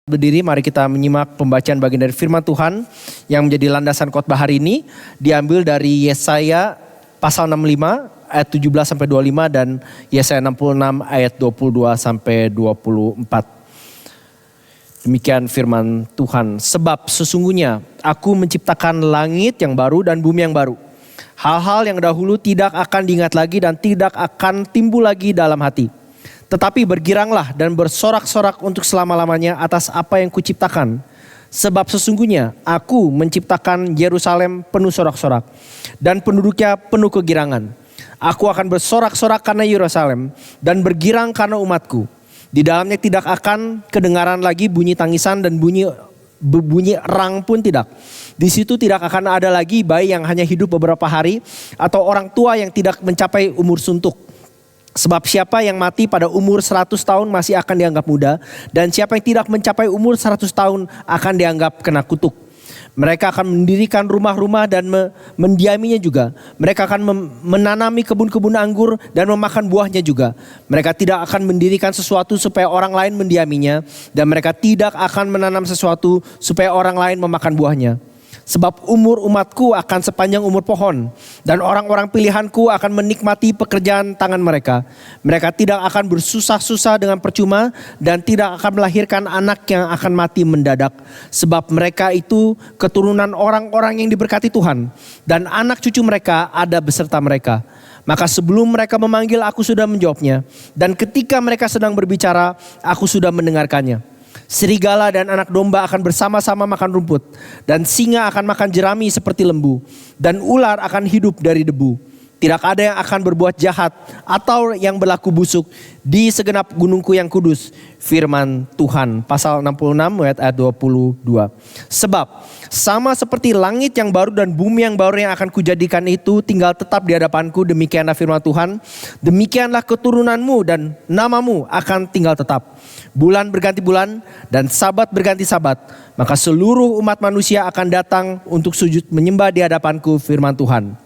Berdiri, mari kita menyimak pembacaan bagian dari firman Tuhan yang menjadi landasan khotbah hari ini. Diambil dari Yesaya pasal 65 ayat 17 sampai 25 dan Yesaya 66 ayat 22 sampai 24. Demikian firman Tuhan. Sebab sesungguhnya aku menciptakan langit yang baru dan bumi yang baru. Hal-hal yang dahulu tidak akan diingat lagi dan tidak akan timbul lagi dalam hati. Tetapi bergiranglah dan bersorak-sorak untuk selama-lamanya atas apa yang kuciptakan. Sebab sesungguhnya aku menciptakan Yerusalem penuh sorak-sorak dan penduduknya penuh kegirangan. Aku akan bersorak-sorak karena Yerusalem dan bergirang karena umatku. Di dalamnya tidak akan kedengaran lagi bunyi tangisan dan bunyi erang pun tidak. Di situ tidak akan ada lagi bayi yang hanya hidup beberapa hari atau orang tua yang tidak mencapai umur suntuk. Sebab siapa yang mati pada umur 100 tahun masih akan dianggap muda. Dan siapa yang tidak mencapai umur 100 tahun akan dianggap kena kutuk. Mereka akan mendirikan rumah-rumah dan mendiaminya juga. Mereka akan menanami kebun-kebun anggur dan memakan buahnya juga. Mereka tidak akan mendirikan sesuatu supaya orang lain mendiaminya. Dan mereka tidak akan menanam sesuatu supaya orang lain memakan buahnya. Sebab umur umatku akan sepanjang umur pohon. Dan orang-orang pilihanku akan menikmati pekerjaan tangan mereka. Mereka tidak akan bersusah-susah dengan percuma. Dan tidak akan melahirkan anak yang akan mati mendadak. Sebab mereka itu keturunan orang-orang yang diberkati Tuhan. Dan anak cucu mereka ada beserta mereka. Maka sebelum mereka memanggil aku sudah menjawabnya. Dan ketika mereka sedang berbicara aku sudah mendengarkannya. Serigala dan anak domba akan bersama-sama makan rumput. Dan singa akan makan jerami seperti lembu. Dan ular akan hidup dari debu. Tidak ada yang akan berbuat jahat atau yang berlaku busuk di segenap gunungku yang kudus. Firman Tuhan. Pasal 66 ayat 22. Sebab sama seperti langit yang baru dan bumi yang baru yang akan kujadikan itu tinggal tetap di hadapanku. Demikianlah firman Tuhan. Demikianlah keturunanmu dan namamu akan tinggal tetap. Bulan berganti bulan dan sabat berganti sabat. Maka seluruh umat manusia akan datang untuk sujud menyembah di hadapanku, firman Tuhan.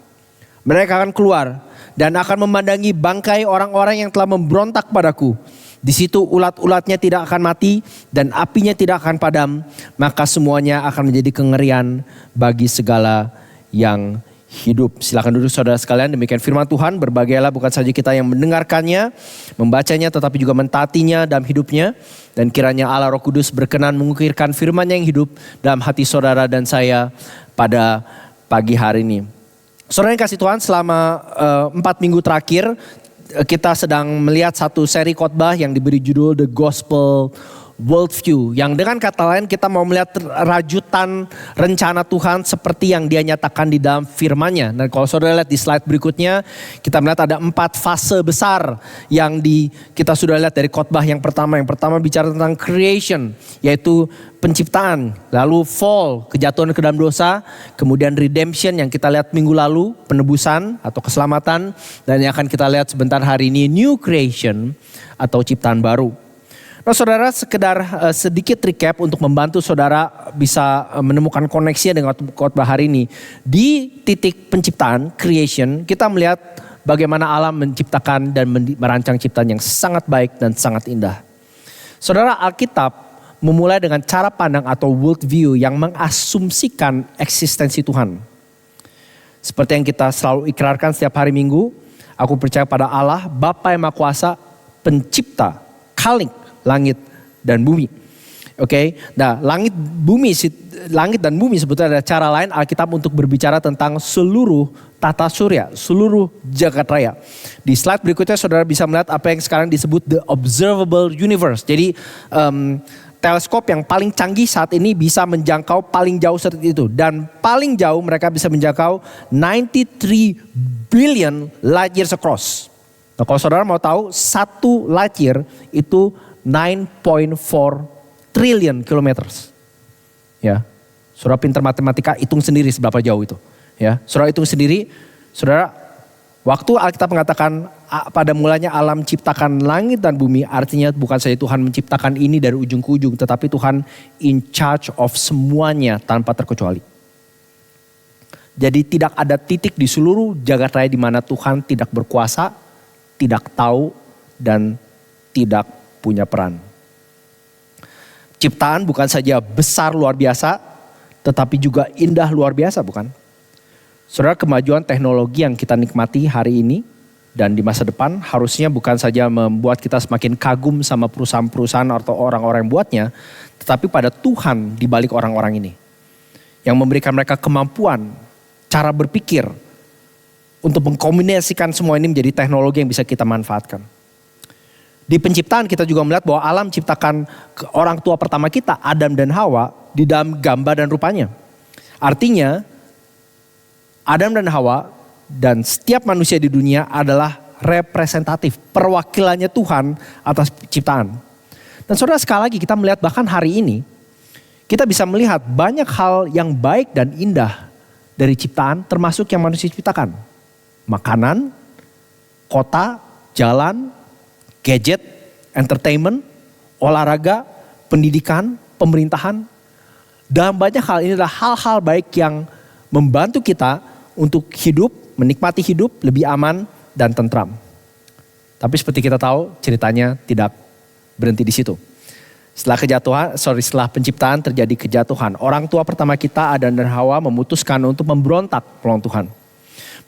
Mereka akan keluar dan akan memandangi bangkai orang-orang yang telah memberontak padaku. Di situ ulat-ulatnya tidak akan mati dan apinya tidak akan padam. Maka semuanya akan menjadi kengerian bagi segala yang hidup. Silakan duduk saudara sekalian. Demikian firman Tuhan. Berbahagialah bukan saja kita yang mendengarkannya, membacanya, tetapi juga mentaatinya dalam hidupnya. Dan kiranya Allah Roh Kudus berkenan mengukirkan firman-Nya yang hidup dalam hati saudara dan saya pada pagi hari ini. Saudara yang kasih Tuhan, selama 4 minggu terakhir kita sedang melihat satu seri khotbah yang diberi judul The Gospel Worldview. Yang dengan kata lain kita mau melihat rajutan rencana Tuhan seperti yang Dia nyatakan di dalam firman-Nya. Dan kalau saudara lihat di slide berikutnya, kita melihat ada 4 fase besar yang kita sudah lihat dari khotbah yang pertama. Yang pertama bicara tentang creation, yaitu penciptaan. Lalu fall, kejatuhan ke dalam dosa. Kemudian redemption yang kita lihat minggu lalu, penebusan atau keselamatan. Dan yang akan kita lihat sebentar hari ini, new creation atau ciptaan baru. Nah saudara, sekedar sedikit recap untuk membantu saudara bisa menemukan koneksinya dengan khotbah hari ini. Di titik penciptaan, creation, kita melihat bagaimana Allah menciptakan dan merancang ciptaan yang sangat baik dan sangat indah. Saudara, Alkitab memulai dengan cara pandang atau worldview yang mengasumsikan eksistensi Tuhan. Seperti yang kita selalu ikrarkan setiap hari Minggu, aku percaya pada Allah, Bapa yang Maha Kuasa, pencipta, khalik, langit dan bumi. Oke. Nah, langit dan bumi sebetulnya ada cara lain Alkitab untuk berbicara tentang seluruh tata surya, seluruh jagat raya. Di slide berikutnya saudara bisa melihat apa yang sekarang disebut the observable universe. Jadi teleskop yang paling canggih saat ini bisa menjangkau paling jauh seperti itu. Dan paling jauh mereka bisa menjangkau 93 billion light years across. Nah, kalau saudara mau tahu, 1 light year itu 9.4 trillion kilometers. Ya, saudara pintar matematika, hitung sendiri seberapa jauh itu. Ya, saudara hitung sendiri. Saudara, waktu Alkitab mengatakan pada mulanya alam ciptakan langit dan bumi, artinya bukan saja Tuhan menciptakan ini dari ujung ke ujung, tetapi Tuhan in charge of semuanya tanpa terkecuali. Jadi tidak ada titik di seluruh jagat raya di mana Tuhan tidak berkuasa, tidak tahu dan tidak punya peran. Ciptaan bukan saja besar luar biasa, tetapi juga indah luar biasa, bukan? Saudara, kemajuan teknologi yang kita nikmati hari ini dan di masa depan harusnya bukan saja membuat kita semakin kagum sama perusahaan-perusahaan atau orang-orang yang buatnya, tetapi pada Tuhan di balik orang-orang ini. Yang memberikan mereka kemampuan, cara berpikir untuk mengkombinasikan semua ini menjadi teknologi yang bisa kita manfaatkan. Di penciptaan kita juga melihat bahwa alam ciptakan orang tua pertama kita, Adam dan Hawa, di dalam gambar dan rupanya. Artinya, Adam dan Hawa dan setiap manusia di dunia adalah representatif, perwakilannya Tuhan atas ciptaan. Dan saudara, sekali lagi kita melihat bahkan hari ini, kita bisa melihat banyak hal yang baik dan indah dari ciptaan termasuk yang manusia ciptakan. Makanan, kota, jalan, gadget, entertainment, olahraga, pendidikan, pemerintahan. Dalam banyak hal ini adalah hal-hal baik yang membantu kita untuk hidup, menikmati hidup lebih aman dan tentram. Tapi seperti kita tahu ceritanya tidak berhenti di situ. Setelah penciptaan terjadi kejatuhan. Orang tua pertama kita, Adam dan Hawa, memutuskan untuk memberontak melawan Tuhan.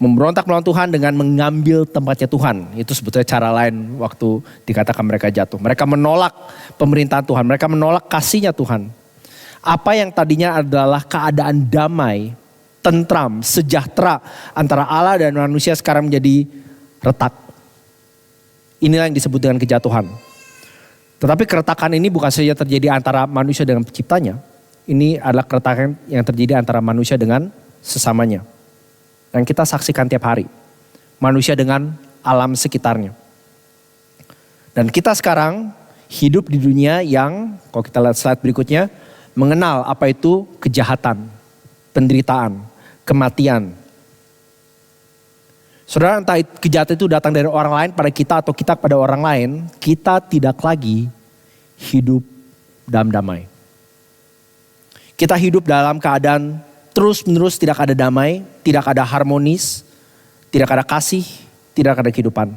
Memberontak melawan Tuhan dengan mengambil tempatnya Tuhan. Itu sebetulnya cara lain waktu dikatakan mereka jatuh. Mereka menolak pemerintahan Tuhan. Mereka menolak kasihnya Tuhan. Apa yang tadinya adalah keadaan damai, tentram, sejahtera antara Allah dan manusia sekarang menjadi retak. Inilah yang disebut dengan kejatuhan. Tetapi keretakan ini bukan saja terjadi antara manusia dengan penciptanya. Ini adalah keretakan yang terjadi antara manusia dengan sesamanya. Dan kita saksikan tiap hari. Manusia dengan alam sekitarnya. Dan kita sekarang hidup di dunia yang, kalau kita lihat slide berikutnya, mengenal apa itu kejahatan, penderitaan, kematian. Saudara, entah kejahatan itu datang dari orang lain pada kita atau kita pada orang lain, kita tidak lagi hidup dalam damai. Kita hidup dalam keadaan terus menerus tidak ada damai, tidak ada harmonis, tidak ada kasih, tidak ada kehidupan.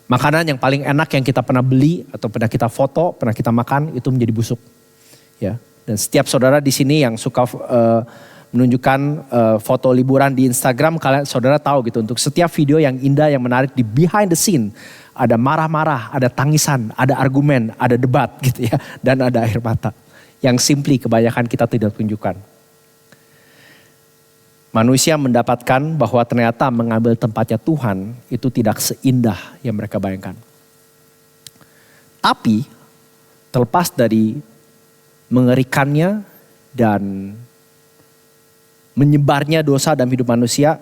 Makanan yang paling enak yang kita pernah beli atau pernah kita foto, pernah kita makan itu menjadi busuk. Ya, dan setiap saudara di sini yang suka menunjukkan foto liburan di Instagram, kalian saudara tahu gitu, untuk setiap video yang indah, yang menarik di behind the scene, ada marah-marah, ada tangisan, ada argumen, ada debat gitu ya, dan ada air mata. Yang simply kebanyakan kita tidak tunjukkan. Manusia mendapatkan bahwa ternyata mengambil tempatnya Tuhan itu tidak seindah yang mereka bayangkan. Tapi terlepas dari mengerikannya dan menyebarnya dosa dalam hidup manusia,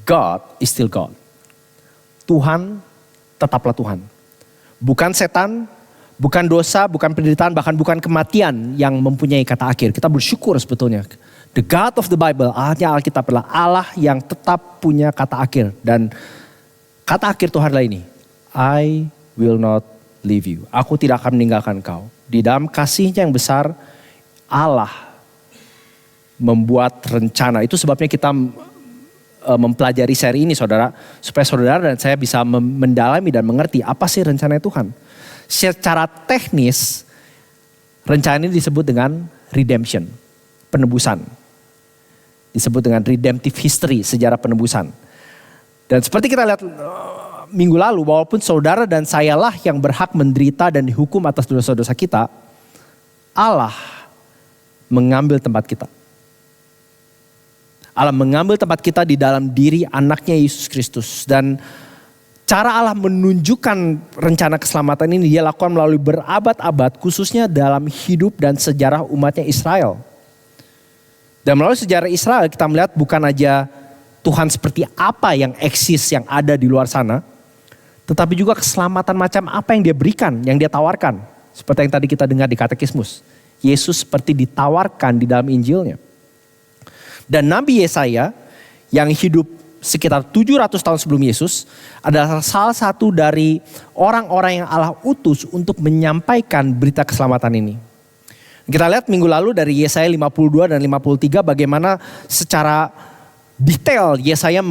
God is still God. Tuhan tetaplah Tuhan. Bukan setan, bukan dosa, bukan penderitaan, bahkan bukan kematian yang mempunyai kata akhir. Kita bersyukur sebetulnya. The God of the Bible, Allahnya Alkitab adalah Allah yang tetap punya kata akhir. Dan kata akhir Tuhan adalah ini. I will not leave you. Aku tidak akan meninggalkan kau. Di dalam kasihnya yang besar, Allah membuat rencana. Itu sebabnya kita mempelajari seri ini saudara. Supaya saudara dan saya bisa mendalami dan mengerti apa sih rencana Tuhan. Secara teknis, rencana ini disebut dengan redemption, penebusan. Disebut dengan redemptive history, sejarah penebusan. Dan seperti kita lihat minggu lalu, walaupun saudara dan sayalah yang berhak menderita dan dihukum atas dosa-dosa kita, Allah mengambil tempat kita. Allah mengambil tempat kita di dalam diri anaknya Yesus Kristus. Dan cara Allah menunjukkan rencana keselamatan ini dia lakukan melalui berabad-abad, khususnya dalam hidup dan sejarah umatnya Israel. Dan melalui sejarah Israel kita melihat bukan aja Tuhan seperti apa yang eksis, yang ada di luar sana. Tetapi juga keselamatan macam apa yang dia berikan, yang dia tawarkan. Seperti yang tadi kita dengar di katekismus. Yesus seperti ditawarkan di dalam Injilnya. Dan Nabi Yesaya yang hidup sekitar 700 tahun sebelum Yesus adalah salah satu dari orang-orang yang Allah utus untuk menyampaikan berita keselamatan ini. Kita lihat minggu lalu dari Yesaya 52 dan 53 bagaimana secara detail Yesaya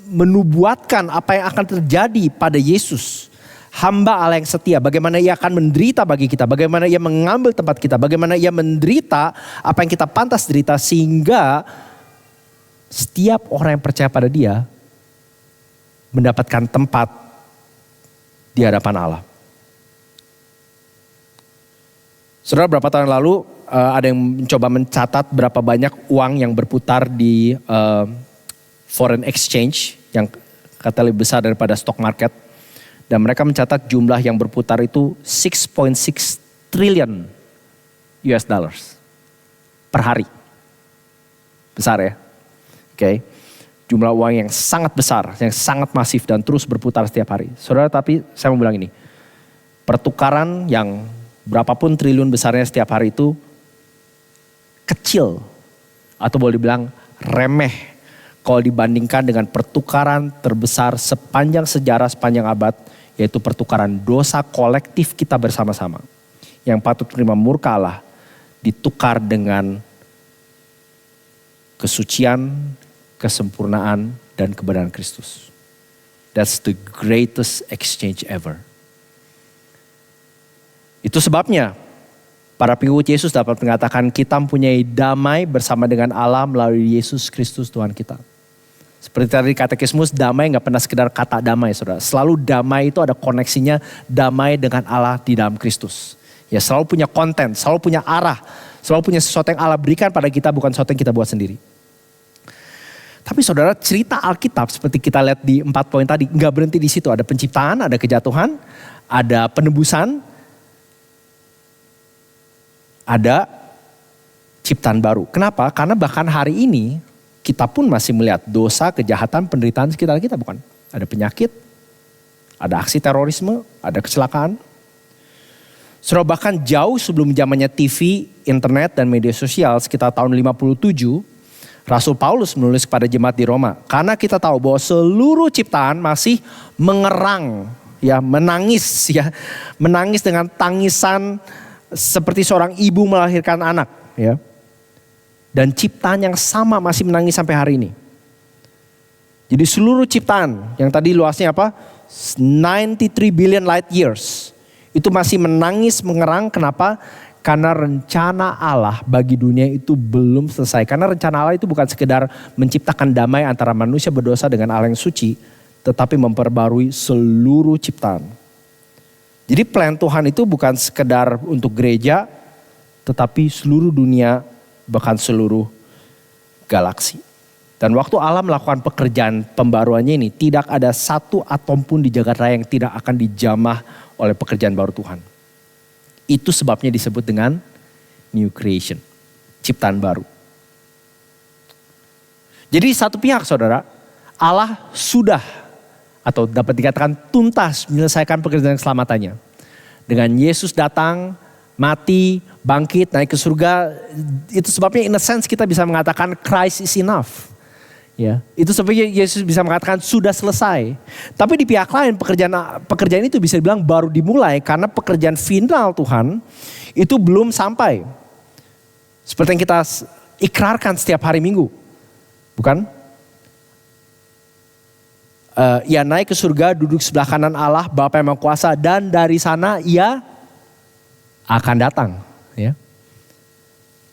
menubuatkan apa yang akan terjadi pada Yesus. hamba Allah yang setia, bagaimana ia akan menderita bagi kita, bagaimana ia mengambil tempat kita, bagaimana ia menderita apa yang kita pantas derita, sehingga setiap orang yang percaya pada dia mendapatkan tempat di hadapan Allah. Saudara, berapa tahun lalu ada yang mencoba mencatat berapa banyak uang yang berputar di foreign exchange yang kata lebih besar daripada stock market. Dan mereka mencatat jumlah yang berputar itu 6.6 trillion US dollars per hari. Besar ya. Oke. Jumlah uang yang sangat besar, yang sangat masif dan terus berputar setiap hari. Saudara, tapi saya mau bilang ini. Pertukaran yang berapapun triliun besarnya setiap hari itu kecil. Atau boleh dibilang remeh. Kalau dibandingkan dengan pertukaran terbesar sepanjang sejarah, sepanjang abad. Yaitu pertukaran dosa kolektif kita bersama-sama. Yang patut menerima murka Allah ditukar dengan kesucian, kesempurnaan, dan kebenaran Kristus. That's the greatest exchange ever. Itu sebabnya para pengikut Yesus dapat mengatakan kita mempunyai damai bersama dengan Allah melalui Yesus Kristus Tuhan kita. Seperti tadi katekismus, damai gak pernah sekedar kata damai, saudara. Selalu damai itu ada koneksinya damai dengan Allah di dalam Kristus. Ya, selalu punya konten, selalu punya arah, selalu punya sesuatu yang Allah berikan pada kita, bukan sesuatu yang kita buat sendiri. Tapi saudara, cerita Alkitab seperti kita lihat di 4 poin tadi, gak berhenti di situ. Ada penciptaan, ada kejatuhan, ada penebusan, ada ciptaan baru. Kenapa? Karena bahkan hari ini kita pun masih melihat dosa, kejahatan, penderitaan sekitar kita, bukan? Ada penyakit, ada aksi terorisme, ada kecelakaan. Saudara, bahkan jauh sebelum zamannya TV, internet, dan media sosial sekitar tahun 57, Rasul Paulus menulis kepada jemaat di Roma. Karena kita tahu bahwa seluruh ciptaan masih mengerang, ya, menangis dengan tangisan seperti seorang ibu melahirkan anak, ya. Dan ciptaan yang sama masih menangis sampai hari ini. Jadi seluruh ciptaan yang tadi luasnya apa? 93 billion light years. Itu masih menangis, mengerang. Kenapa? Karena rencana Allah bagi dunia itu belum selesai. Karena rencana Allah itu bukan sekedar menciptakan damai antara manusia berdosa dengan Allah yang suci. Tetapi memperbarui seluruh ciptaan. Jadi plan Tuhan itu bukan sekedar untuk gereja. Tetapi seluruh dunia, bahkan seluruh galaksi. Dan waktu Allah melakukan pekerjaan pembaruannya ini, tidak ada satu atom pun di jagat raya yang tidak akan dijamah oleh pekerjaan baru Tuhan. Itu sebabnya disebut dengan new creation, ciptaan baru. Jadi satu pihak saudara, Allah sudah atau dapat dikatakan tuntas menyelesaikan pekerjaan keselamatannya. Dengan Yesus datang, mati, bangkit, naik ke surga. Itu sebabnya in a sense kita bisa mengatakan Christ is enough. Ya, itu sebabnya Yesus bisa mengatakan sudah selesai. Tapi di pihak lain pekerjaan itu bisa dibilang baru dimulai karena pekerjaan final Tuhan itu belum sampai. Seperti yang kita ikrarkan setiap hari Minggu. Bukan? Ia naik ke surga, duduk sebelah kanan Allah, Bapa yang Maha Kuasa, dan dari sana ia akan datang. Ya.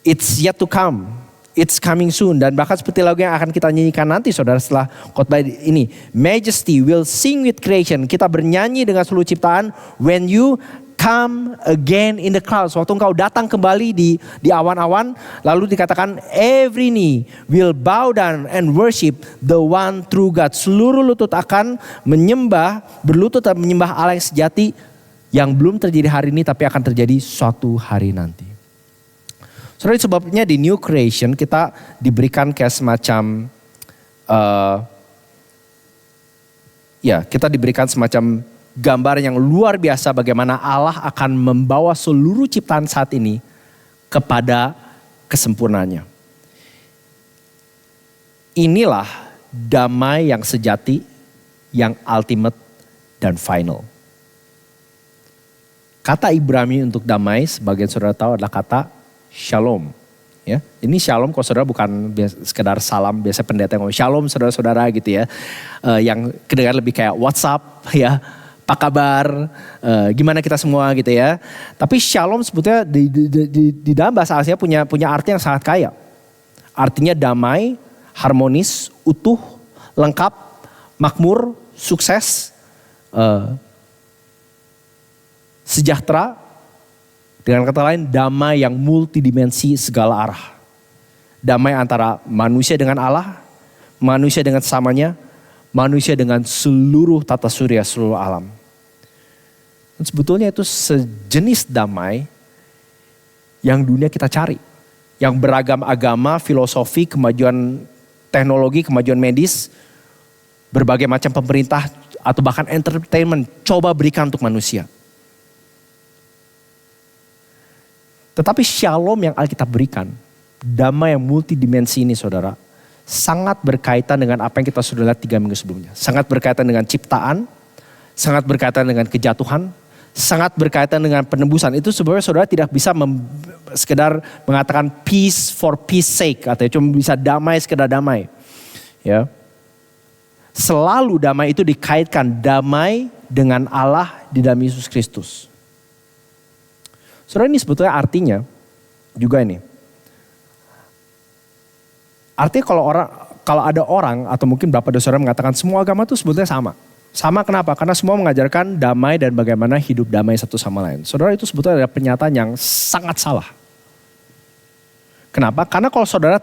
It's yet to come. It's coming soon. Dan bahkan seperti lagu yang akan kita nyanyikan nanti saudara setelah khotbah ini. Majesty will sing with creation. Kita bernyanyi dengan seluruh ciptaan. When you come again in the clouds. Waktu engkau datang kembali di awan-awan. Lalu dikatakan every knee will bow down and worship the one true God. Seluruh lutut akan berlutut dan menyembah Allah yang sejati. Yang belum terjadi hari ini tapi akan terjadi suatu hari nanti. Saudara, sebabnya di new creation kita diberikan kayak semacam, kita diberikan semacam gambar yang luar biasa bagaimana Allah akan membawa seluruh ciptaan saat ini kepada kesempurnaannya. Inilah damai yang sejati, yang ultimate dan final. Kata Ibrani untuk damai, sebagian saudara tahu adalah kata Shalom, ya. Ini shalom kalau saudara bukan sekedar salam, biasa pendeta ngomong shalom saudara-saudara gitu ya. Yang kedengaran lebih kayak WhatsApp ya. Apa kabar? Gimana kita semua gitu ya. Tapi shalom sebetulnya di dalam bahasa Asia punya arti yang sangat kaya. Artinya damai, harmonis, utuh, lengkap, makmur, sukses, sejahtera. Dengan kata lain, damai yang multidimensi segala arah. Damai antara manusia dengan Allah, manusia dengan sesamanya, manusia dengan seluruh tata surya, seluruh alam. Dan sebetulnya itu sejenis damai yang dunia kita cari. Yang beragam agama, filosofi, kemajuan teknologi, kemajuan medis, berbagai macam pemerintah atau bahkan entertainment coba berikan untuk manusia. Tetapi shalom yang Alkitab berikan, damai yang multidimensi ini saudara, sangat berkaitan dengan apa yang kita sudah lihat 3 minggu sebelumnya. Sangat berkaitan dengan ciptaan, sangat berkaitan dengan kejatuhan, sangat berkaitan dengan penebusan. Itu sebenarnya saudara tidak bisa sekedar mengatakan peace for peace sake, atau cuma bisa damai sekedar damai. Ya. Selalu damai itu dikaitkan damai dengan Allah di dalam Yesus Kristus. Saudara, ini sebetulnya artinya juga ini. Artinya kalau ada orang atau mungkin beberapa dari saudara mengatakan semua agama itu sebetulnya sama. Sama kenapa? Karena semua mengajarkan damai dan bagaimana hidup damai satu sama lain. Saudara, itu sebetulnya ada pernyataan yang sangat salah. Kenapa? Karena kalau saudara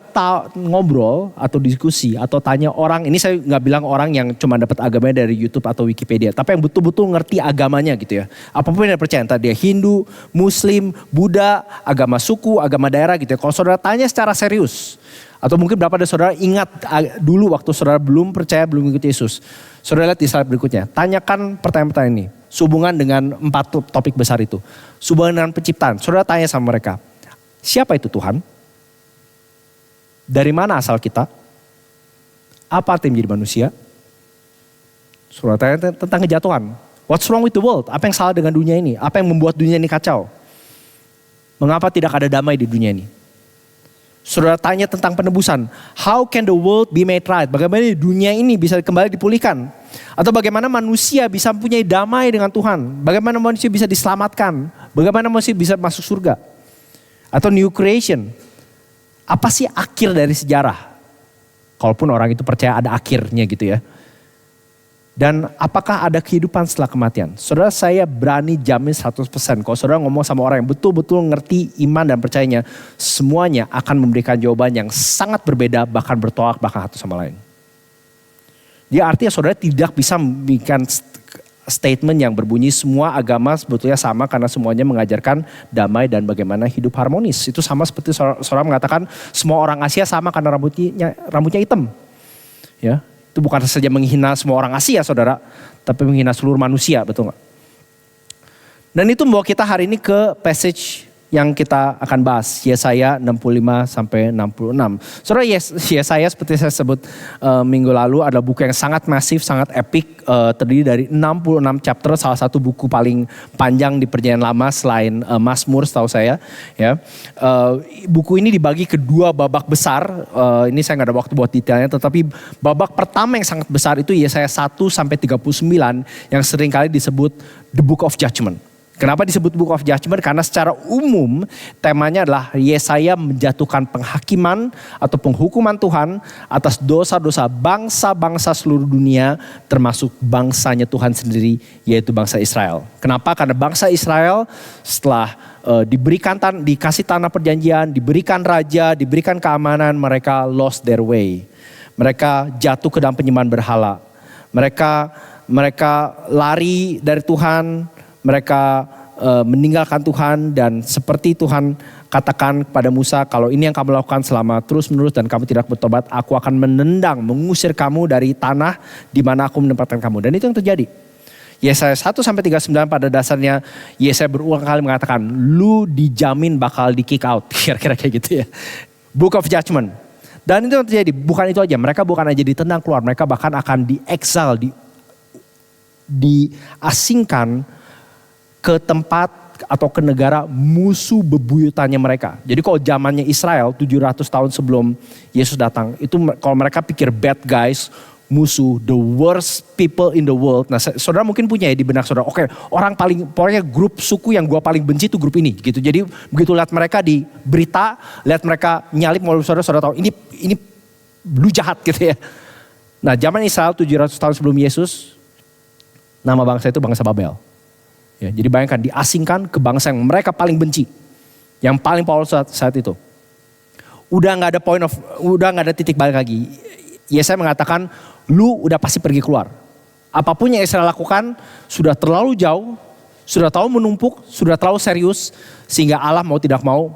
ngobrol atau diskusi atau tanya orang, ini saya nggak bilang orang yang cuma dapat agamanya dari YouTube atau Wikipedia, tapi yang betul-betul ngerti agamanya gitu ya. Apapun yang percaya, entah dia Hindu, Muslim, Buddha, agama suku, agama daerah gitu ya. Kalau saudara tanya secara serius, atau mungkin berapa dari saudara ingat dulu waktu saudara belum percaya, belum ikut Yesus. Saudara lihat di slide berikutnya, tanyakan pertanyaan-pertanyaan ini, sehubungan dengan 4 topik besar itu. Sehubungan dengan penciptaan, saudara tanya sama mereka, siapa itu Tuhan? Dari mana asal kita? Apa arti menjadi manusia? Saudara tanya tentang kejatuhan. What's wrong with the world? Apa yang salah dengan dunia ini? Apa yang membuat dunia ini kacau? Mengapa tidak ada damai di dunia ini? Saudara tanya tentang penebusan. How can the world be made right? Bagaimana dunia ini bisa kembali dipulihkan? Atau bagaimana manusia bisa mempunyai damai dengan Tuhan? Bagaimana manusia bisa diselamatkan? Bagaimana manusia bisa masuk surga? Atau new creation? Apa sih akhir dari sejarah? Kalaupun orang itu percaya ada akhirnya gitu ya. Dan apakah ada kehidupan setelah kematian? Saudara, saya berani jamin 100%. Kalau saudara ngomong sama orang yang betul-betul ngerti iman dan percayanya, semuanya akan memberikan jawaban yang sangat berbeda, bahkan bertolak belakang satu sama lain. Dia artinya saudara tidak bisa memberikan statement yang berbunyi semua agama sebetulnya sama karena semuanya mengajarkan damai dan bagaimana hidup harmonis. Itu sama seperti saudara mengatakan semua orang Asia sama karena rambutnya hitam. Ya, itu bukan saja menghina semua orang Asia saudara, tapi menghina seluruh manusia, betul gak? Dan itu membawa kita hari ini ke passage yang kita akan bahas, Yesaya 65 sampai 66. Saudara, Yesaya seperti saya sebut minggu lalu adalah buku yang sangat masif, sangat epic, terdiri dari 66 chapter, salah satu buku paling panjang di Perjanjian Lama selain Mazmur setahu saya. Ya, buku ini dibagi ke 2 babak besar. Ini saya nggak ada waktu buat detailnya, tetapi babak pertama yang sangat besar itu Yesaya 1 sampai 39 yang seringkali disebut The Book of Judgment. Kenapa disebut Book of Judgment? Karena secara umum temanya adalah Yesaya menjatuhkan penghakiman atau penghukuman Tuhan atas dosa-dosa bangsa-bangsa seluruh dunia, termasuk bangsanya Tuhan sendiri, yaitu bangsa Israel. Kenapa? Karena bangsa Israel setelah dikasih tanah perjanjian, diberikan raja, diberikan keamanan, mereka lost their way. Mereka jatuh ke dalam penyembahan berhala. Mereka lari dari Tuhan. Mereka meninggalkan Tuhan, dan seperti Tuhan katakan kepada Musa, kalau ini yang kamu lakukan selama terus menerus dan kamu tidak bertobat, aku akan mengusir kamu dari tanah di mana aku menempatkan kamu. Dan itu yang terjadi. Yesaya 1 sampai 39 pada dasarnya Yesaya berulang kali mengatakan, lu dijamin bakal di kick out, kira-kira kayak gitu ya. Book of Judgment. Dan itu yang terjadi. Bukan itu aja, mereka bukan aja ditendang keluar, mereka bahkan akan di-exile, diasingkan ke tempat atau ke negara musuh bebuyutannya mereka. Jadi kalau zamannya Israel 700 tahun sebelum Yesus datang, itu kalau mereka pikir bad guys, musuh, the worst people in the world. Nah, saudara mungkin punya ya di benak saudara, oke, orang paling, pokoknya grup suku yang gue paling benci itu grup ini gitu. Jadi begitu lihat mereka di berita, lihat mereka nyalip mobil saudara tahu ini lu jahat gitu ya. Nah, zaman Israel 700 tahun sebelum Yesus, nama bangsa itu bangsa Babel. Ya, jadi bayangkan diasingkan ke bangsa yang mereka paling benci. Yang paling powerful saat itu. Udah gak ada titik balik lagi. Yesaya mengatakan, lu udah pasti pergi keluar. Apapun yang Israel lakukan sudah terlalu jauh, sudah terlalu menumpuk, sudah terlalu serius. Sehingga Allah mau tidak mau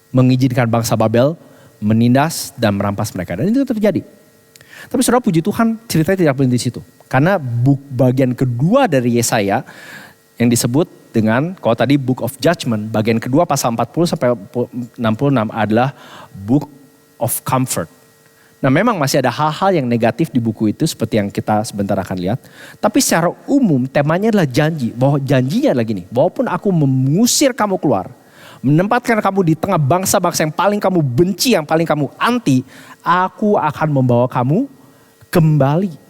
mengizinkan bangsa Babel menindas dan merampas mereka. Dan itu terjadi. Tapi saudara puji Tuhan ceritanya tidak berhenti di situ. Karena bagian kedua dari Yesaya yang disebut dengan, kalau tadi Book of Judgment, bagian kedua pasal 40 sampai 66 adalah Book of Comfort. Nah, memang masih ada hal-hal yang negatif di buku itu seperti yang kita sebentar akan lihat. Tapi secara umum temanya adalah janji. Bahwa janjinya adalah gini, walaupun aku mengusir kamu keluar, menempatkan kamu di tengah bangsa-bangsa yang paling kamu benci, yang paling kamu anti, aku akan membawa kamu kembali.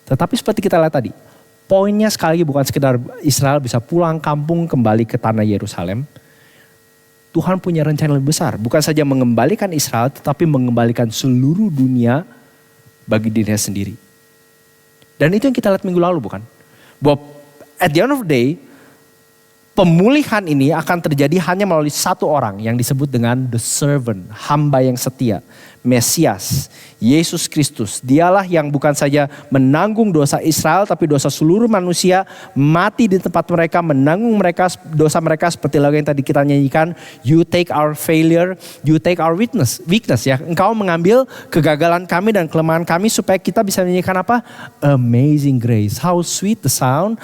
Tetapi seperti kita lihat tadi, poinnya sekali lagi bukan sekedar Israel bisa pulang kampung kembali ke tanah Yerusalem. Tuhan punya rencana lebih besar. Bukan saja mengembalikan Israel, tetapi mengembalikan seluruh dunia bagi dirinya sendiri. Dan itu yang kita lihat minggu lalu bukan? Bahwa at the end of the day, pemulihan ini akan terjadi hanya melalui satu orang yang disebut dengan the servant, hamba yang setia, Mesias, Yesus Kristus. Dialah yang bukan saja menanggung dosa Israel tapi dosa seluruh manusia, mati di tempat mereka, menanggung dosa mereka seperti lagu yang tadi kita nyanyikan, you take our failure, you take our weakness ya. Engkau mengambil kegagalan kami dan kelemahan kami supaya kita bisa menyanyikan apa? Amazing grace, how sweet the sound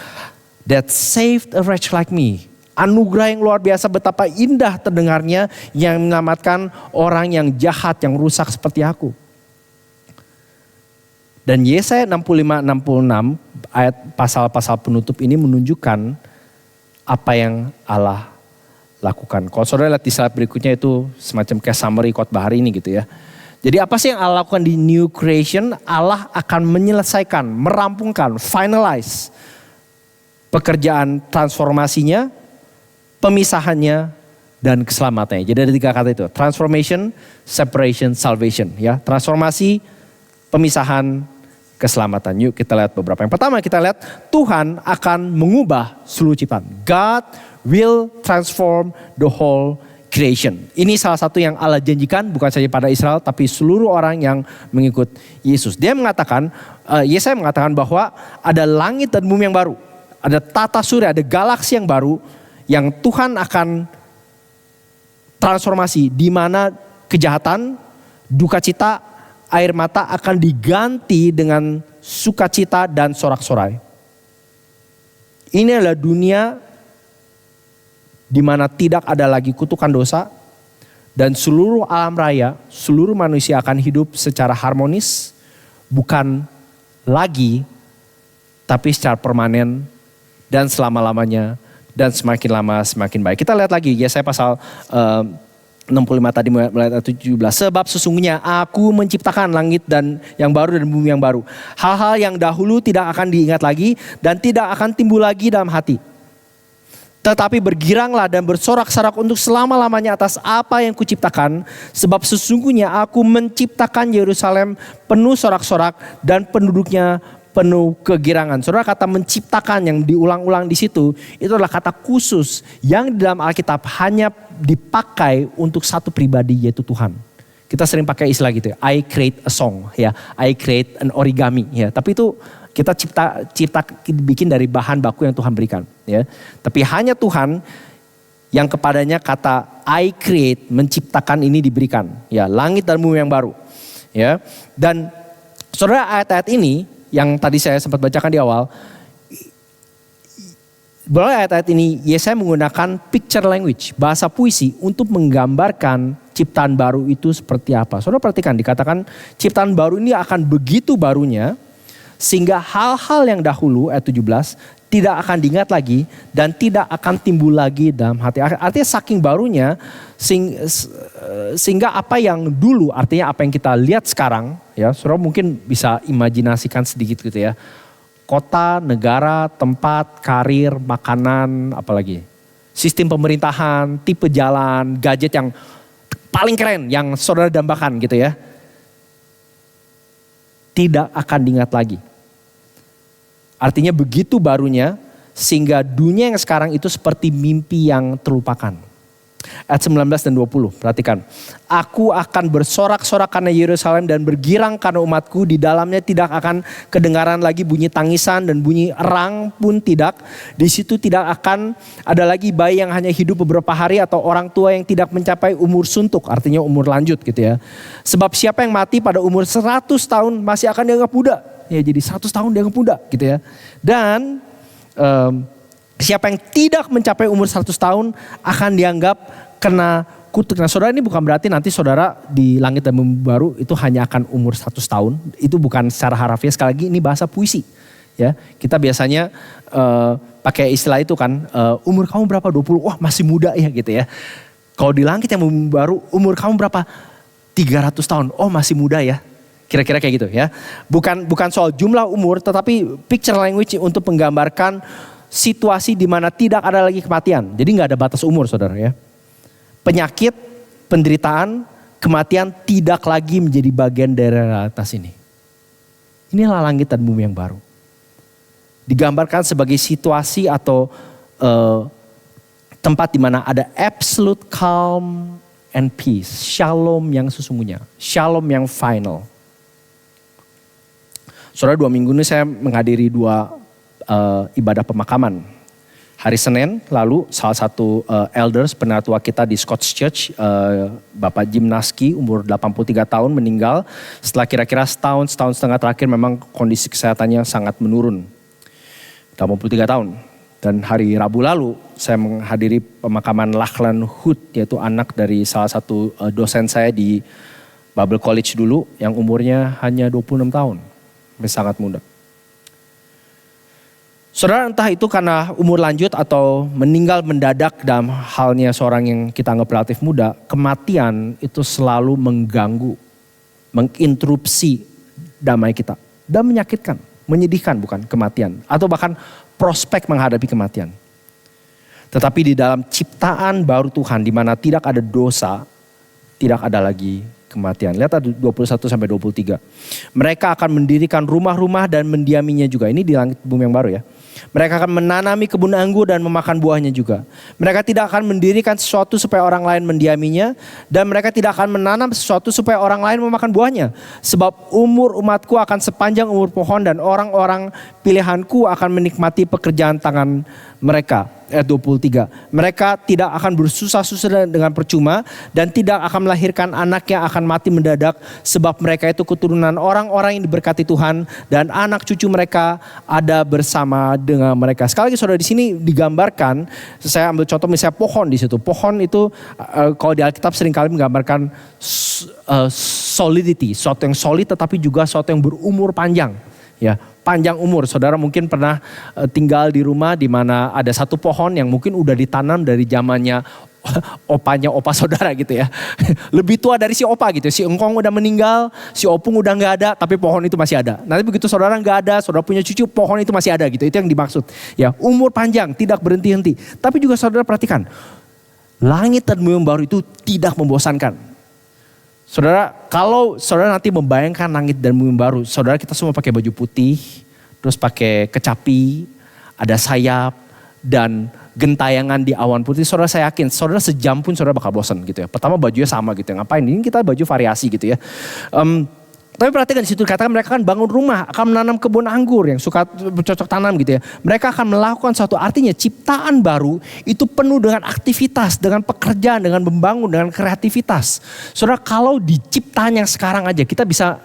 that saved a wretch like me. Anugerah yang luar biasa, betapa indah terdengarnya yang menyelamatkan orang yang jahat, yang rusak seperti aku. Dan Yesaya 65-66 ayat pasal-pasal penutup ini menunjukkan apa yang Allah lakukan. Kalau saudara lihat di slide berikutnya itu semacam kayak summary khotbah hari ini gitu ya. Jadi apa sih yang Allah lakukan di New Creation? Allah akan menyelesaikan, merampungkan, finalize pekerjaan transformasinya, pemisahannya, dan keselamatannya. Jadi ada 3 kata itu. Transformation, separation, salvation. Ya, transformasi, pemisahan, keselamatan. Yuk kita lihat beberapa. Yang pertama kita lihat Tuhan akan mengubah seluruh ciptaan. God will transform the whole creation. Ini salah satu yang Allah janjikan bukan saja pada Israel tapi seluruh orang yang mengikut Yesus. Dia mengatakan, Yesaya mengatakan bahwa ada langit dan bumi yang baru. Ada tata surya, ada galaksi yang baru yang Tuhan akan transformasi di mana kejahatan, duka cita, air mata akan diganti dengan sukacita dan sorak-sorai. Ini adalah dunia di mana tidak ada lagi kutukan dosa dan seluruh alam raya, seluruh manusia akan hidup secara harmonis, bukan lagi tapi secara permanen dan selama-lamanya. Dan semakin lama semakin baik. Kita lihat lagi Yesaya pasal 65 tadi mulai ayat 17. Sebab sesungguhnya aku menciptakan langit dan yang baru dan bumi yang baru. Hal-hal yang dahulu tidak akan diingat lagi dan tidak akan timbul lagi dalam hati. Tetapi bergiranglah dan bersorak-sorak untuk selama-lamanya atas apa yang kuciptakan. Sebab sesungguhnya aku menciptakan Yerusalem penuh sorak-sorak dan penduduknya penuh kegirangan. Saudara, kata menciptakan yang diulang-ulang di situ itu adalah kata khusus yang di dalam Alkitab hanya dipakai untuk satu pribadi yaitu Tuhan. Kita sering pakai istilah gitu ya, I create a song ya, I create an origami ya. Tapi itu kita cipta bikin dari bahan baku yang Tuhan berikan ya. Tapi hanya Tuhan yang kepadanya kata I create, menciptakan ini diberikan ya, langit dan bumi yang baru ya. Dan saudara, ayat-ayat ini yang tadi saya sempat bacakan di awal, melalui ayat-ayat ini Yesaya menggunakan picture language, bahasa puisi untuk menggambarkan ciptaan baru itu seperti apa. Saudara perhatikan, dikatakan ciptaan baru ini akan begitu barunya sehingga hal-hal yang dahulu ayat 17 tidak akan diingat lagi, dan tidak akan timbul lagi dalam hati. Artinya saking barunya, sehingga apa yang dulu, artinya apa yang kita lihat sekarang, ya saudara mungkin bisa imajinasikan sedikit gitu ya. Kota, negara, tempat, karir, makanan, apalagi. Sistem pemerintahan, tipe jalan, gadget yang paling keren yang saudara dambakan gitu ya. Tidak akan diingat lagi. Artinya begitu barunya sehingga dunia yang sekarang itu seperti mimpi yang terlupakan. Ayat 19 dan 20, perhatikan. Aku akan bersorak-sorak karena Yerusalem dan bergirang karena umatku. Di dalamnya tidak akan kedengaran lagi bunyi tangisan dan bunyi erang pun tidak. Di situ tidak akan ada lagi bayi yang hanya hidup beberapa hari atau orang tua yang tidak mencapai umur suntuk. Artinya umur lanjut gitu ya. Sebab siapa yang mati pada umur 100 tahun masih akan dianggap muda. Ya jadi 100 tahun dianggap muda gitu ya. Dan siapa yang tidak mencapai umur 100 tahun akan dianggap kena kutuk. Nah saudara, ini bukan berarti nanti saudara di langit dan bumi baru itu hanya akan umur 100 tahun. Itu bukan secara harafiah, sekali lagi ini bahasa puisi. Ya, kita biasanya pakai istilah itu kan, umur kamu berapa? 20, wah masih muda ya gitu ya. Kalau di langit yang bumi baru, umur kamu berapa? 300 tahun, oh masih muda ya. Kira-kira kayak gitu ya. Bukan soal jumlah umur, tetapi picture language untuk menggambarkan situasi di mana tidak ada lagi kematian. Jadi nggak ada batas umur saudara ya. Penyakit, penderitaan, kematian tidak lagi menjadi bagian dari realitas ini. Inilah langit dan bumi yang baru. Digambarkan sebagai situasi atau tempat di mana ada absolute calm and peace. Shalom yang sesungguhnya. Shalom yang final. Saudara, 2 minggu ini saya menghadiri 2 ibadah pemakaman. Hari Senin lalu salah satu elders penatua kita di Scots Church, Bapak Jim Naski, umur 83 tahun meninggal. Setelah kira-kira setahun setengah terakhir memang kondisi kesehatannya sangat menurun. 83 tahun. Dan hari Rabu lalu saya menghadiri pemakaman Lachlan Hood, yaitu anak dari salah satu dosen saya di Bible College dulu yang umurnya hanya 26 tahun. Sangat muda. Saudara, entah itu karena umur lanjut atau meninggal mendadak dalam halnya seorang yang kita anggap relatif muda, kematian itu selalu mengganggu, menginterupsi damai kita. Dan menyakitkan, menyedihkan bukan kematian. Atau bahkan prospek menghadapi kematian. Tetapi di dalam ciptaan baru Tuhan di mana tidak ada dosa, tidak ada lagi kematian. Lihat 21-23. Mereka akan mendirikan rumah-rumah dan mendiaminya juga. Ini di langit bumi yang baru ya. Mereka akan menanami kebun anggur dan memakan buahnya juga. Mereka tidak akan mendirikan sesuatu supaya orang lain mendiaminya. Dan mereka tidak akan menanam sesuatu supaya orang lain memakan buahnya. Sebab umur umatku akan sepanjang umur pohon dan orang-orang pilihanku akan menikmati pekerjaan tangan mereka. Ayat 23. Mereka tidak akan bersusah-susah dengan percuma dan tidak akan melahirkan anak yang akan mati mendadak, sebab mereka itu keturunan orang-orang yang diberkati Tuhan dan anak cucu mereka ada bersama dengan mereka. Sekali lagi saudara, di sini digambarkan, saya ambil contoh misalnya pohon di situ. Pohon itu kalau di Alkitab seringkali menggambarkan solidity, sesuatu yang solid tetapi juga sesuatu yang berumur panjang. Ya, panjang umur. Saudara mungkin pernah tinggal di rumah di mana ada satu pohon yang mungkin udah ditanam dari zamannya opanya opa saudara gitu ya. Lebih tua dari si opa gitu. Si engkong udah meninggal, si opung udah nggak ada, tapi pohon itu masih ada. Nanti begitu saudara nggak ada, saudara punya cucu, pohon itu masih ada gitu. Itu yang dimaksud. Ya, umur panjang, tidak berhenti-henti. Tapi juga saudara perhatikan, langit dan bumi yang baru itu tidak membosankan. Saudara, kalau saudara nanti membayangkan langit dan bumi baru, saudara kita semua pakai baju putih, terus pakai kecapi, ada sayap, dan gentayangan di awan putih. Saudara, saya yakin, saudara sejam pun saudara bakal bosan gitu ya. Pertama bajunya sama gitu ya, ngapain? Ini kita baju variasi gitu ya. Tapi perhatikan di situ dikatakan mereka akan bangun rumah, akan menanam kebun anggur yang suka bercocok tanam gitu ya. Mereka akan melakukan suatu, artinya ciptaan baru itu penuh dengan aktivitas, dengan pekerjaan, dengan membangun, dengan kreativitas. Saudara, kalau di ciptaan yang sekarang aja kita bisa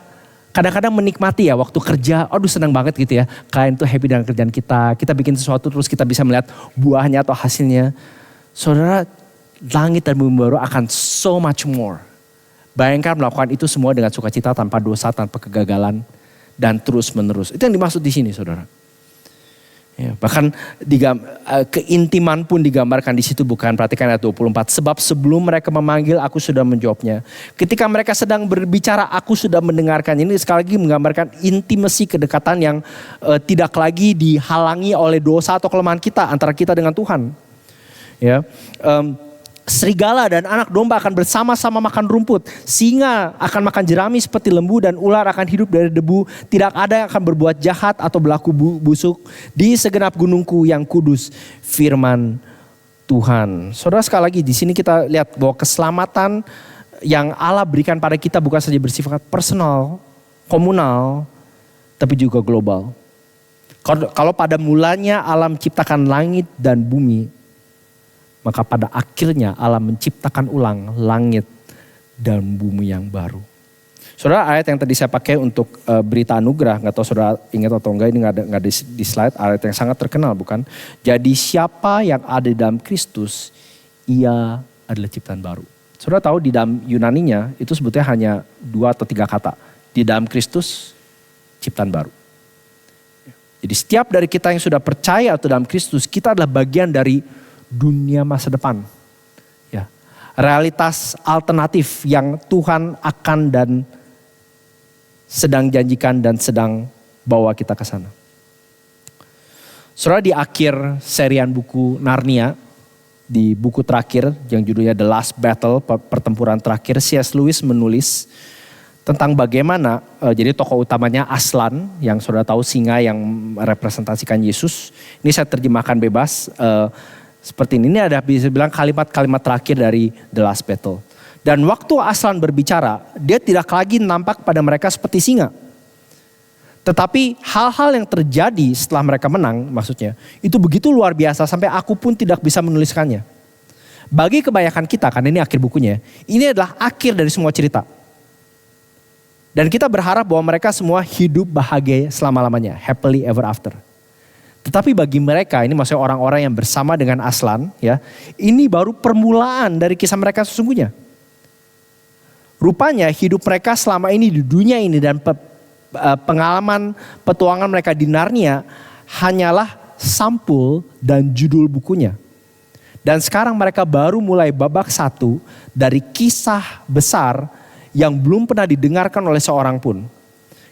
kadang-kadang menikmati ya waktu kerja, aduh senang banget gitu ya. Klien tuh happy dengan kerjaan kita bikin sesuatu terus kita bisa melihat buahnya atau hasilnya. Saudara, langit dan bumi baru akan so much more. Bayangkan melakukan itu semua dengan sukacita, tanpa dosa, tanpa kegagalan, dan terus menerus. Itu yang dimaksud di sini, saudara. Ya, bahkan keintiman pun digambarkan di situ, bukan? Perhatikan ayat 24. Sebab sebelum mereka memanggil, aku sudah menjawabnya. Ketika mereka sedang berbicara, aku sudah mendengarkan. Ini sekali lagi menggambarkan intimasi, kedekatan yang tidak lagi dihalangi oleh dosa atau kelemahan kita antara kita dengan Tuhan. Ya. Serigala dan anak domba akan bersama-sama makan rumput. Singa akan makan jerami seperti lembu, dan ular akan hidup dari debu. Tidak ada yang akan berbuat jahat atau berlaku busuk di segenap gunungku yang kudus, firman Tuhan. Saudara, sekali lagi di sini kita lihat bahwa keselamatan yang Allah berikan pada kita bukan saja bersifat personal, komunal, tapi juga global. Kalau pada mulanya Allah menciptakan langit dan bumi, maka pada akhirnya Allah menciptakan ulang langit dan bumi yang baru. Saudara, ayat yang tadi saya pakai untuk berita anugerah, nggak tahu saudara ingat atau enggak, ini nggak di slide, ayat yang sangat terkenal, bukan? Jadi siapa yang ada di dalam Kristus, ia adalah ciptaan baru. Saudara tahu di dalam Yunaninya itu sebetulnya hanya 2 atau 3 kata. Di dalam Kristus, ciptaan baru. Jadi setiap dari kita yang sudah percaya atau dalam Kristus, kita adalah bagian dari dunia masa depan. Ya. Realitas alternatif yang Tuhan akan dan sedang janjikan dan sedang bawa kita ke sana. Saudara, di akhir serian buku Narnia, di buku terakhir yang judulnya The Last Battle, pertempuran terakhir, C.S. Lewis menulis tentang bagaimana, jadi tokoh utamanya Aslan, yang saudara tahu singa yang merepresentasikan Yesus. Ini saya terjemahkan bebas, seperti ini ada bisa bilang kalimat-kalimat terakhir dari The Last Battle. Dan waktu Aslan berbicara, dia tidak lagi nampak pada mereka seperti singa. Tetapi hal-hal yang terjadi setelah mereka menang, maksudnya, itu begitu luar biasa sampai aku pun tidak bisa menuliskannya. Bagi kebanyakan kita, karena ini akhir bukunya, ini adalah akhir dari semua cerita. Dan kita berharap bahwa mereka semua hidup bahagia selama-lamanya, happily ever after. Tetapi bagi mereka, ini maksudnya orang-orang yang bersama dengan Aslan, ya, ini baru permulaan dari kisah mereka sesungguhnya. Rupanya hidup mereka selama ini di dunia ini dan pengalaman petualangan mereka di Narnia hanyalah sampul dan judul bukunya. Dan sekarang mereka baru mulai babak 1 dari kisah besar yang belum pernah didengarkan oleh seorang pun.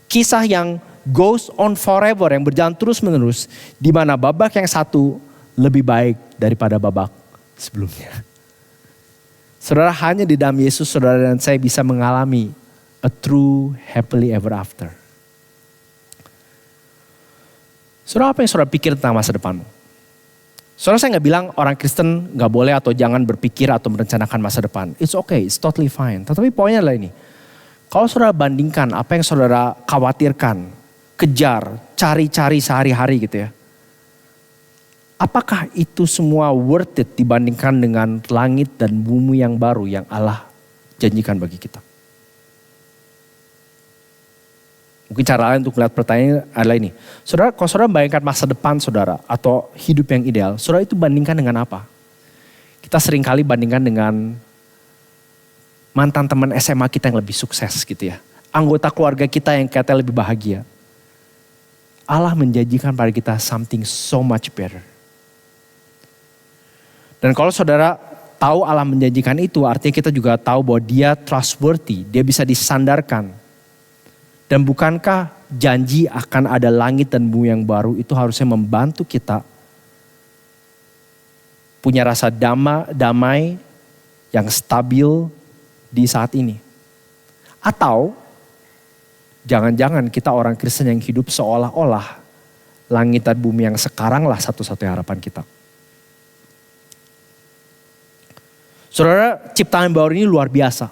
Kisah yang goes on forever, yang berjalan terus menerus, di mana babak yang 1 lebih baik daripada babak sebelumnya. Saudara, hanya di dalam Yesus saudara dan saya bisa mengalami a true happily ever after. Saudara, apa yang saudara pikir tentang masa depanmu? Saudara, saya gak bilang orang Kristen gak boleh atau jangan berpikir atau merencanakan masa depan. It's okay, it's totally fine. Tetapi poinnya adalah ini. Kalau saudara bandingkan apa yang saudara khawatirkan, kejar, cari-cari sehari-hari gitu ya. Apakah itu semua worth it dibandingkan dengan langit dan bumi yang baru yang Allah janjikan bagi kita? Mungkin cara lain untuk melihat pertanyaan adalah ini. Saudara, kalau saudara bayangkan masa depan saudara atau hidup yang ideal, saudara itu bandingkan dengan apa? Kita seringkali bandingkan dengan mantan teman SMA kita yang lebih sukses gitu ya. Anggota keluarga kita yang katanya lebih bahagia. Allah menjanjikan pada kita something so much better. Dan kalau saudara tahu Allah menjanjikan itu, artinya kita juga tahu bahwa dia trustworthy, dia bisa disandarkan. Dan bukankah janji akan ada langit dan bumi yang baru itu harusnya membantu kita punya rasa damai yang stabil di saat ini? Atau jangan-jangan kita orang Kristen yang hidup seolah-olah langit dan bumi yang sekarang lah satu-satunya harapan kita. Saudara, ciptaan baru ini luar biasa.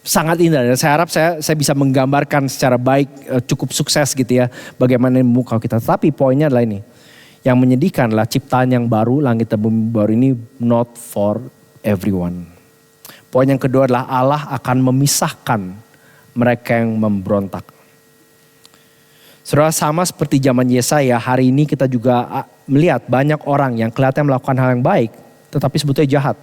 Sangat indah, dan saya harap saya bisa menggambarkan secara baik, cukup sukses gitu ya, bagaimana muka kita. Tapi poinnya adalah ini, yang menyedihkan adalah ciptaan yang baru, langit dan bumi baru ini not for everyone. Poin yang kedua adalah Allah akan memisahkan mereka yang memberontak. Saudara, sama seperti zaman Yesaya, hari ini kita juga melihat banyak orang yang kelihatan melakukan hal yang baik, tetapi sebetulnya jahat.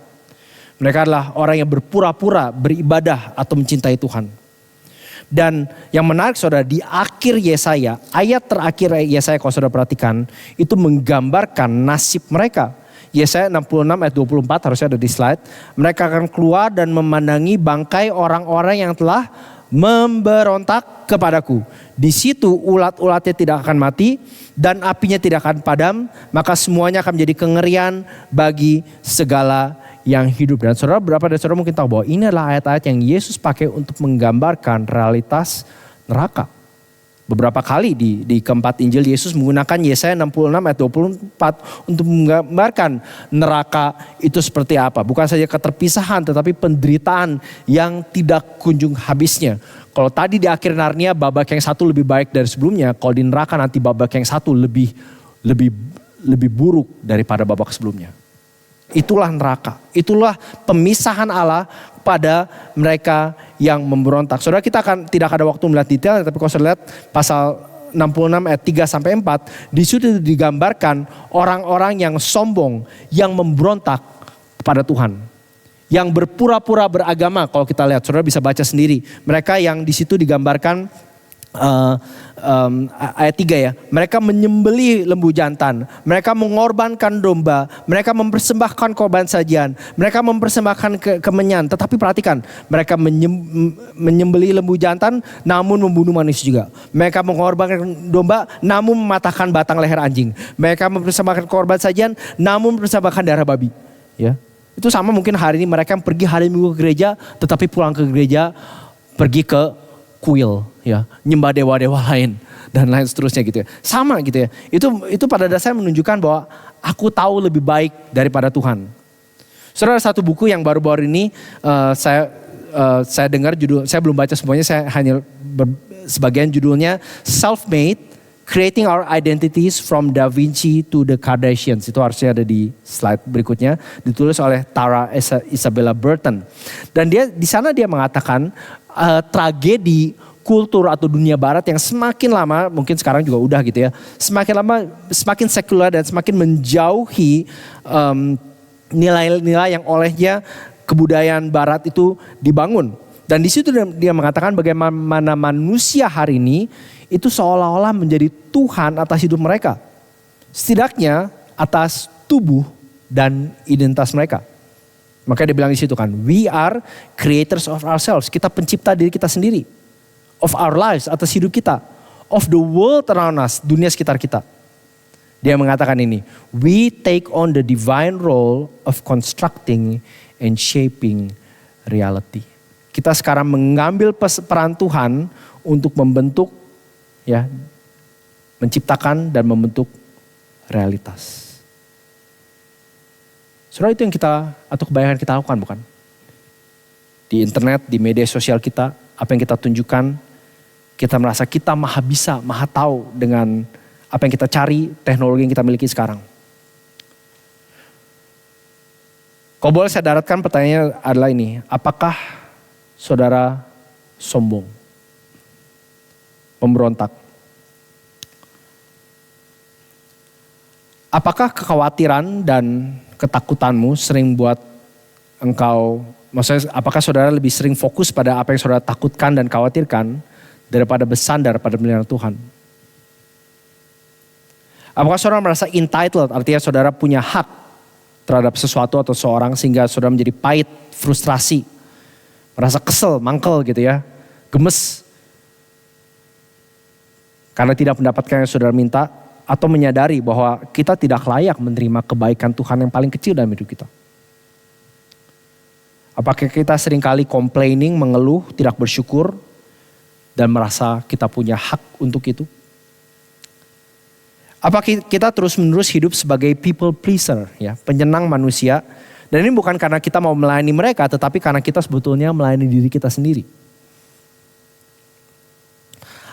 Mereka adalah orang yang berpura-pura beribadah atau mencintai Tuhan. Dan yang menarik saudara, di akhir Yesaya, ayat terakhir Yesaya kalau saudara perhatikan, itu menggambarkan nasib mereka. Yesaya 66 ayat 24 harusnya ada di slide. Mereka akan keluar dan memandangi bangkai orang-orang yang telah memberontak kepadaku. Di situ ulat-ulatnya tidak akan mati dan apinya tidak akan padam. Maka semuanya akan menjadi kengerian bagi segala yang hidup. Dan saudara, berapa dari saudara mungkin tahu bahwa ini adalah ayat-ayat yang Yesus pakai untuk menggambarkan realitas neraka. Beberapa kali di keempat Injil Yesus menggunakan Yesaya 66 ayat 24 untuk menggambarkan neraka itu seperti apa. Bukan saja keterpisahan tetapi penderitaan yang tidak kunjung habisnya. Kalau tadi di akhir Narnia babak yang satu lebih baik dari sebelumnya, kalau di neraka nanti babak yang satu lebih buruk daripada babak sebelumnya. Itulah neraka, itulah pemisahan Allah pada mereka yang memberontak. Saudara, kita tidak ada waktu melihat detail, tapi kalau saudara lihat pasal 66 ayat 3 sampai 4, di situ digambarkan orang-orang yang sombong, yang memberontak kepada Tuhan. Yang berpura-pura beragama, kalau kita lihat, saudara bisa baca sendiri. Mereka yang di situ digambarkan ayat 3 ya. Mereka menyembelih lembu jantan. Mereka mengorbankan domba. Mereka mempersembahkan korban sajian. Mereka mempersembahkan kemenyan. Tetapi perhatikan, mereka menyembelih lembu jantan namun membunuh manusia juga. Mereka mengorbankan domba namun mematahkan batang leher anjing. Mereka mempersembahkan korban sajian namun mempersembahkan darah babi. Ya. Itu sama mungkin hari ini mereka yang pergi hari Minggu ke gereja tetapi pulang ke gereja pergi ke kuil, ya, nyembah dewa-dewa lain dan lain seterusnya gitu ya. Sama gitu ya. Itu pada dasarnya menunjukkan bahwa aku tahu lebih baik daripada Tuhan. Saudara, satu buku yang baru-baru ini saya dengar judul, saya belum baca semuanya, saya hanya sebagian judulnya Self-Made: Creating Our Identities from Da Vinci to the Kardashians. Itu harusnya ada di slide berikutnya. Ditulis oleh Tara Isabella Burton. Dan di sana dia mengatakan tragedi kultur atau dunia barat yang semakin lama, mungkin sekarang juga udah gitu ya, semakin lama semakin sekuler dan semakin menjauhi nilai-nilai yang olehnya kebudayaan barat itu dibangun. Dan di situ dia mengatakan bagaimana manusia hari ini itu seolah-olah menjadi Tuhan atas hidup mereka. Setidaknya atas tubuh dan identitas mereka. Maka dia bilang di situ kan, we are creators of ourselves. Kita pencipta diri kita sendiri. Of our lives, atas hidup kita. Of the world around us, dunia sekitar kita. Dia mengatakan ini, we take on the divine role of constructing and shaping reality. Kita sekarang mengambil peran Tuhan untuk membentuk, ya, menciptakan dan membentuk realitas. Saudara, itu yang kita, atau kebanyakan kita lakukan bukan? Di internet, di media sosial kita, apa yang kita tunjukkan, kita merasa kita maha bisa, maha tahu dengan apa yang kita cari, teknologi yang kita miliki sekarang. Kalau boleh saya daratkan, pertanyaannya adalah ini, apakah saudara sombong, memberontak? Apakah kekhawatiran dan ketakutanmu sering buat engkau, maksudnya apakah saudara lebih sering fokus pada apa yang saudara takutkan dan khawatirkan daripada bersandar pada pilihan Tuhan? Apakah saudara merasa entitled, artinya saudara punya hak terhadap sesuatu atau seorang sehingga saudara menjadi pahit, frustrasi, merasa kesel, mangkel gitu ya, gemes karena tidak mendapatkan yang saudara minta, atau menyadari bahwa kita tidak layak menerima kebaikan Tuhan yang paling kecil dalam hidup kita. Apakah kita seringkali complaining, mengeluh, tidak bersyukur, dan merasa kita punya hak untuk itu? Apakah kita terus-menerus hidup sebagai people pleaser, ya, penyenang manusia? Dan ini bukan karena kita mau melayani mereka, tetapi karena kita sebetulnya melayani diri kita sendiri.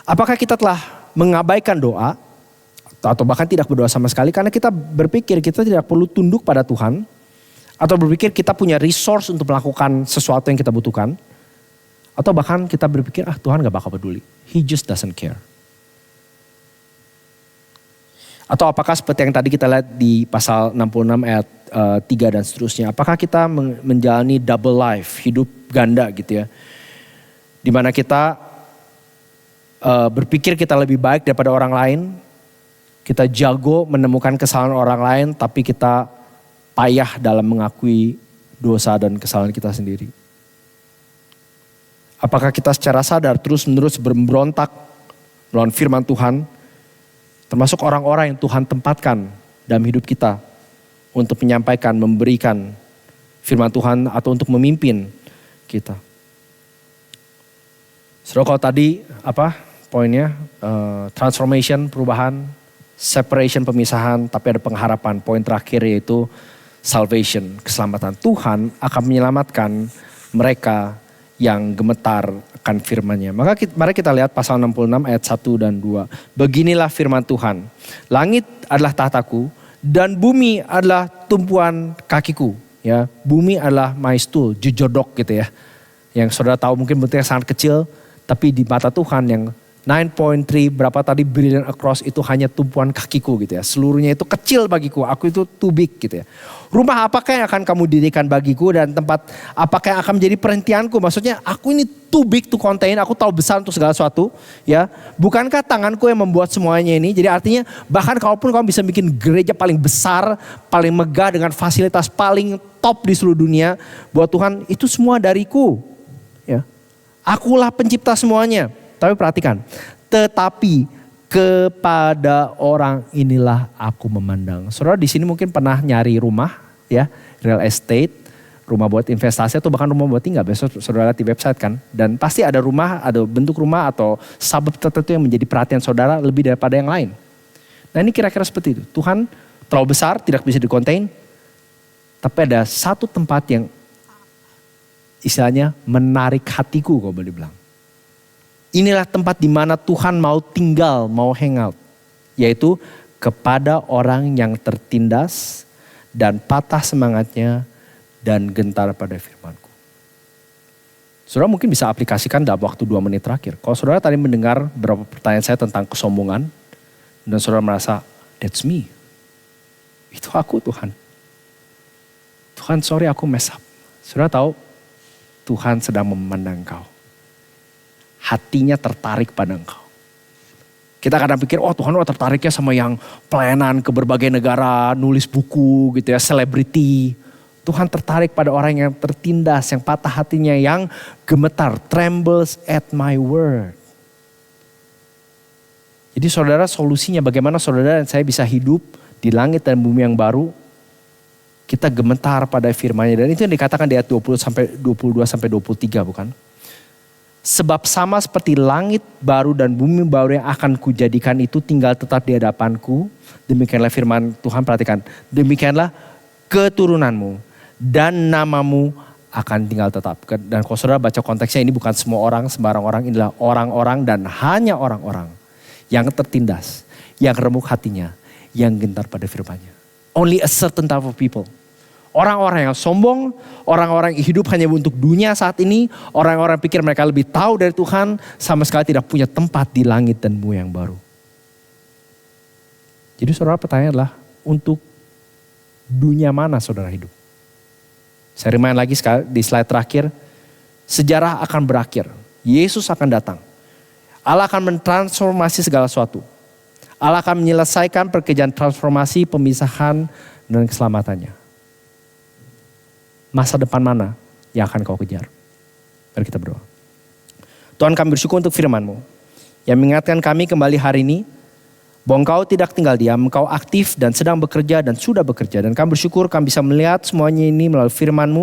Apakah kita telah mengabaikan doa, atau bahkan tidak berdoa sama sekali karena kita berpikir kita tidak perlu tunduk pada Tuhan, atau berpikir kita punya resource untuk melakukan sesuatu yang kita butuhkan, atau bahkan kita berpikir Tuhan gak bakal peduli, He just doesn't care. Atau apakah seperti yang tadi kita lihat di pasal 66 ayat 3 dan seterusnya, apakah kita menjalani double life, hidup ganda gitu ya, dimana kita berpikir kita lebih baik daripada orang lain. Kita jago menemukan kesalahan orang lain, tapi kita payah dalam mengakui dosa dan kesalahan kita sendiri. Apakah kita secara sadar terus-menerus memberontak melawan firman Tuhan, termasuk orang-orang yang Tuhan tempatkan dalam hidup kita untuk menyampaikan, memberikan firman Tuhan atau untuk memimpin kita. Saudara, kalau tadi poinnya? Transformation, perubahan, separation, pemisahan, tapi ada pengharapan. Poin terakhir yaitu salvation, keselamatan. Tuhan akan menyelamatkan mereka yang gemetar akan firman-Nya. Mari kita lihat pasal 66 ayat 1 dan 2. Beginilah firman Tuhan. Langit adalah tahtaku dan bumi adalah tumpuan kakiku. Ya, bumi adalah my stool, jujodok gitu ya. Yang saudara tahu mungkin bentuknya sangat kecil, tapi di mata Tuhan yang 9.3 berapa tadi brilliant across itu hanya tumpuan kakiku gitu ya. Seluruhnya itu kecil bagiku, aku itu too big gitu ya. Rumah apakah yang akan kamu dirikan bagiku dan tempat apakah yang akan menjadi perhentianku? Maksudnya aku ini too big to contain, aku tahu besar untuk segala sesuatu ya. Bukankah tanganku yang membuat semuanya ini? Jadi artinya bahkan kalaupun kamu bisa bikin gereja paling besar, paling megah dengan fasilitas paling top di seluruh dunia, buat Tuhan itu semua dariku ya. Akulah pencipta semuanya. Tapi perhatikan, tetapi kepada orang inilah aku memandang. Saudara di sini mungkin pernah nyari rumah ya, real estate, rumah buat investasi atau bahkan rumah buat tinggal. Besok saudara lihat di website kan. Dan pasti ada rumah, ada bentuk rumah atau suburb tertentu yang menjadi perhatian saudara lebih daripada yang lain. Nah ini kira-kira seperti itu. Tuhan terlalu besar, tidak bisa dikontain. Tapi ada satu tempat yang istilahnya menarik hatiku kalau boleh dibilang. Inilah tempat di mana Tuhan mau tinggal, mau hangout. Yaitu kepada orang yang tertindas dan patah semangatnya dan gentar pada firman-Ku. Saudara mungkin bisa aplikasikan dalam waktu 2 menit terakhir. Kalau saudara tadi mendengar beberapa pertanyaan saya tentang kesombongan. Dan saudara merasa, that's me. Itu aku Tuhan. Tuhan sorry aku mess up. Saudara tahu Tuhan sedang memandang kau. Hatinya tertarik pada engkau. Kita kadang pikir, oh Tuhan tertariknya sama yang pelayanan ke berbagai negara, nulis buku gitu ya, selebriti. Tuhan tertarik pada orang yang tertindas, yang patah hatinya, yang gemetar, trembles at my word. Jadi saudara solusinya bagaimana saudara dan saya bisa hidup di langit dan bumi yang baru. Kita gemetar pada firman-Nya. Dan itu yang dikatakan di ayat 22 sampai 23 bukan? Sebab sama seperti langit baru dan bumi baru yang akan kujadikan itu tinggal tetap di hadapanku. Demikianlah firman Tuhan, perhatikan. Demikianlah keturunanmu dan namamu akan tinggal tetap. Dan kalau saudara baca konteksnya ini bukan semua orang, sembarang orang. Inilah orang-orang dan hanya orang-orang yang tertindas, yang remuk hatinya, yang gentar pada firman-Nya. Only a certain type of people. Orang-orang yang sombong, orang-orang yang hidup hanya untuk dunia saat ini, orang-orang yang pikir mereka lebih tahu dari Tuhan, sama sekali tidak punya tempat di langit dan bumi yang baru. Jadi saudara pertanyaan adalah, untuk dunia mana saudara hidup? Saya remind lagi di slide terakhir, sejarah akan berakhir, Yesus akan datang. Allah akan mentransformasi segala sesuatu. Allah akan menyelesaikan pekerjaan transformasi, pemisahan, dan keselamatannya. Masa depan mana yang akan kau kejar? Mari kita berdoa. Tuhan kami bersyukur untuk firman-Mu yang mengingatkan kami kembali hari ini bahwa Engkau tidak tinggal diam, Engkau aktif dan sedang bekerja dan sudah bekerja. Dan kami bersyukur kami bisa melihat semuanya ini melalui firman-Mu.